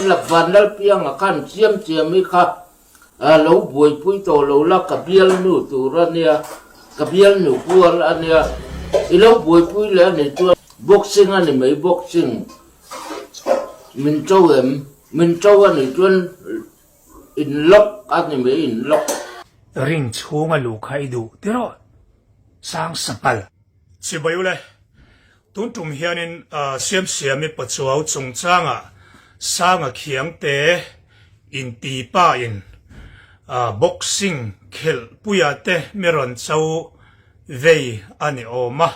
lạc van lal piang a khan chiam chiam mi kha lo boi pui to lo la ka bial nu tu ra nia ka bial nu kual ania i lo boi pui le ni tu boxing ani mai boxing min châu ani tuan in lock ani mai in lock ring chunga lu khai du tiro sang sangpal si bayule tun tum hianin siam siami pachuau chungchanga sanga khiang te in ti pa in boxing khel puya te meron chau vei ani oma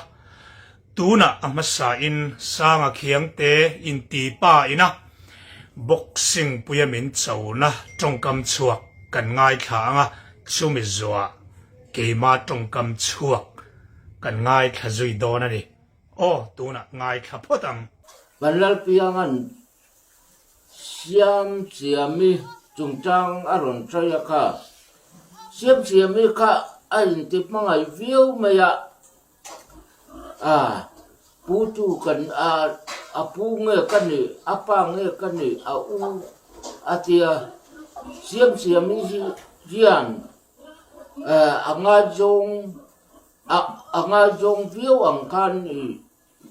tuna amasa in sanga khiang te in ti pa ina boxing puya min chau na tongkam chuak kan ngai khanga chumi zua keima tongkam chuak kan ngai khazui dona ni o tuna ngai khapotang banlal piangan siam siami chungchang aron chaya kha siam siami kha ain tip mangai view maya putu kan apu nge kan ni apa nge kan ni u atia siam siami jian anga jong view ang kan ni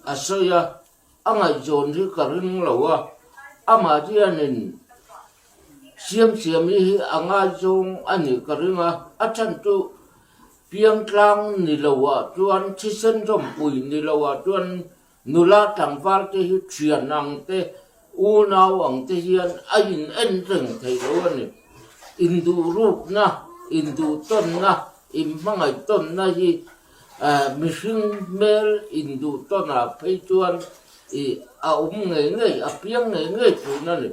asaya anga jon hi karing lawa ama jianin siam siami hi anga jong ani karinga achan tu piang tlang ni lawa tuan chisen jom pui ni lawa tuan nula tangwal te hi thianang te u naw ang te hian ain en reng thei lo ani indu rup na indu ton na immangai ton na hi mihring mel indu ton a phei tuan a nge a piang nge tu na ni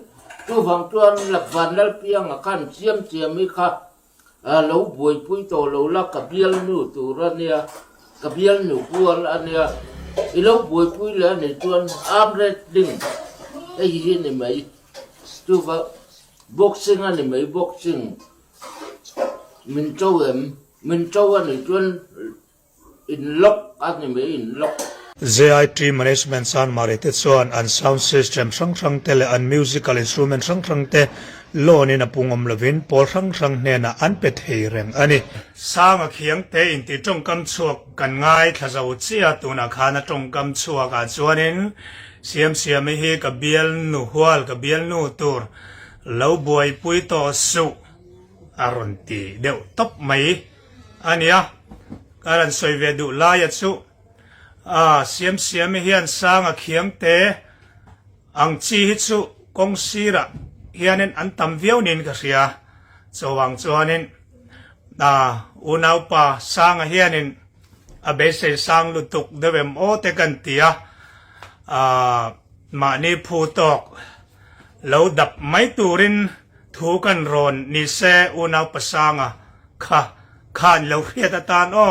tu phang tuan lak van lal piang a khan chiam chiam mi kha lo boi pui to lo la ka bial nu tu ra nia ka bial nu kual ania i lo boi pui le ni tuan arm wrestling ai hi ni mai tu va boxing ani mai boxing min châu ani tuan in lock ani mai in lock ZIT management san marite chuan an sound system sang tele an musical instrument sang te lonin apungom lovin por sang ne na an pe thei reng ani sanga khiang te in ti tongkam chuak kan ngai thazau chia tuna khana tongkam chuak a chuanin siam hi ka bial nu hual ka bial nu tur lo boi pui to su aron ti deu top mai ania karan soive du la ya chu siam hian sanga khiang te ang chi hi chu kong sira hianin an tam viau nin ka ria chawang chuanin unau pa sanga hianin abese sang lutuk devem o te kan tia mani phu tok lo dap mai turin thu kan ron ni se unau pa sanga khan lo hiat atan o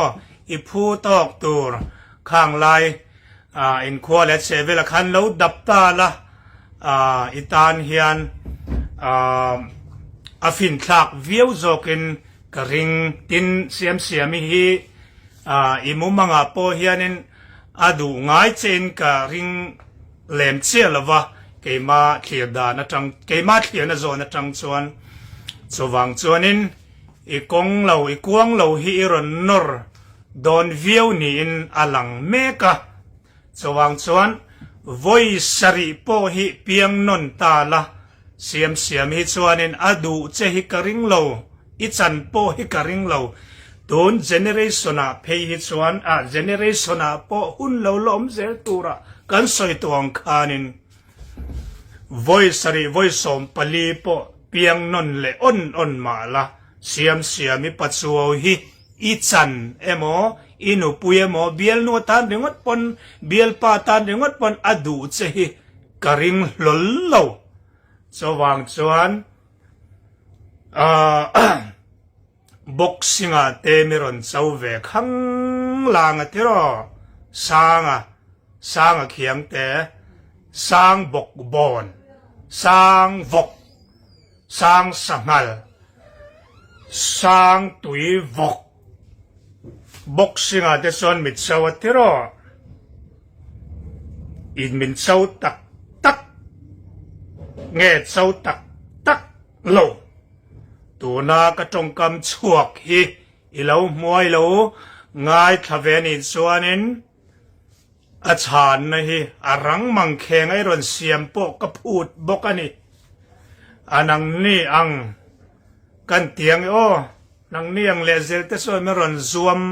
i phu tok tur khang lai in khwale chevela khan lo dap ta la itan hian afin thak viau zokin karing tin siam hi imumanga po hianin adu ngai chen ka ring lem chelawa keima thliada na tang keima thliana zo na tang chuan chowang chuanin i kong lo i kuang lo hi ron nor don viau ni in alang meka chowang chuan voi sari po hi piang non ta la siam hi chuanin adu che hi karing lo i chan po hi karing lo don generation a phei hi chuan generation a po hun lo lom zel tura kan soi tuang khanin voi sari voi som pali po piang non le on ma la siam hi pachuo hi i chan emo inu puye mo biel no tan ringot pon biel pa tan ringot pon adu che hi karing lol lo chawang chuan boxing a te meron chau ve khang langa tiro sanga khiang te sang bok bon sang vok sang sangal sang tui vok boxing a te son mit chau tiro in min chau tak nghe châu tắc lâu tu na ka trong kam chuak hi ilo muai lo ngai thaven in chuanin a chan na hi arang mang kheng ai ron siam po ka phut bok ani anang ni ang kan tiang o nang ni ang lezel te so meron zuam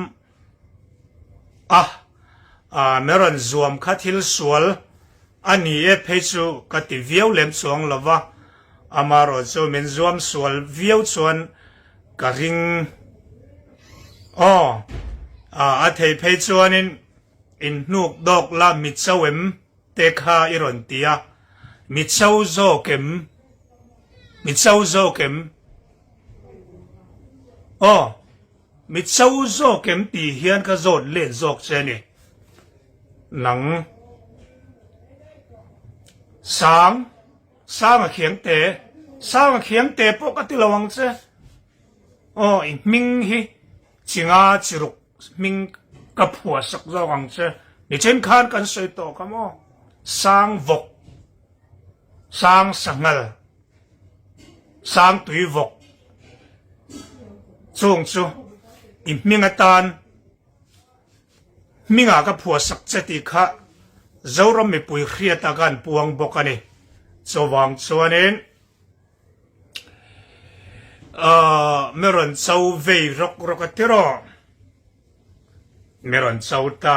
meron zuam khathil sual ani e phechu ka ti viau lem chuang lova amaro chu min zuam sual viau chuan ka ring a thei phechuanin in nuk dok la mi chawem te kha iron tia mi chaw zo kem mi chaw zo kem ti hian ka zot len zok cheni nang sang a khiang te po ka tilawang che in ming hi chinga chiruk ming ka phua sak zawang che ni chen khan kan soi to kamo sang vok sang sangal sang tui vok chung chu in minga tan minga ka phua sak che ti kha zoram mi pui khria ta gan puang bokani chowang chuanin meron chau vei rok atiro meron chau ta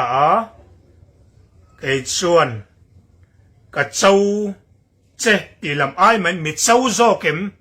kei chuan ka chau che ti lam ai man mi chau zo kem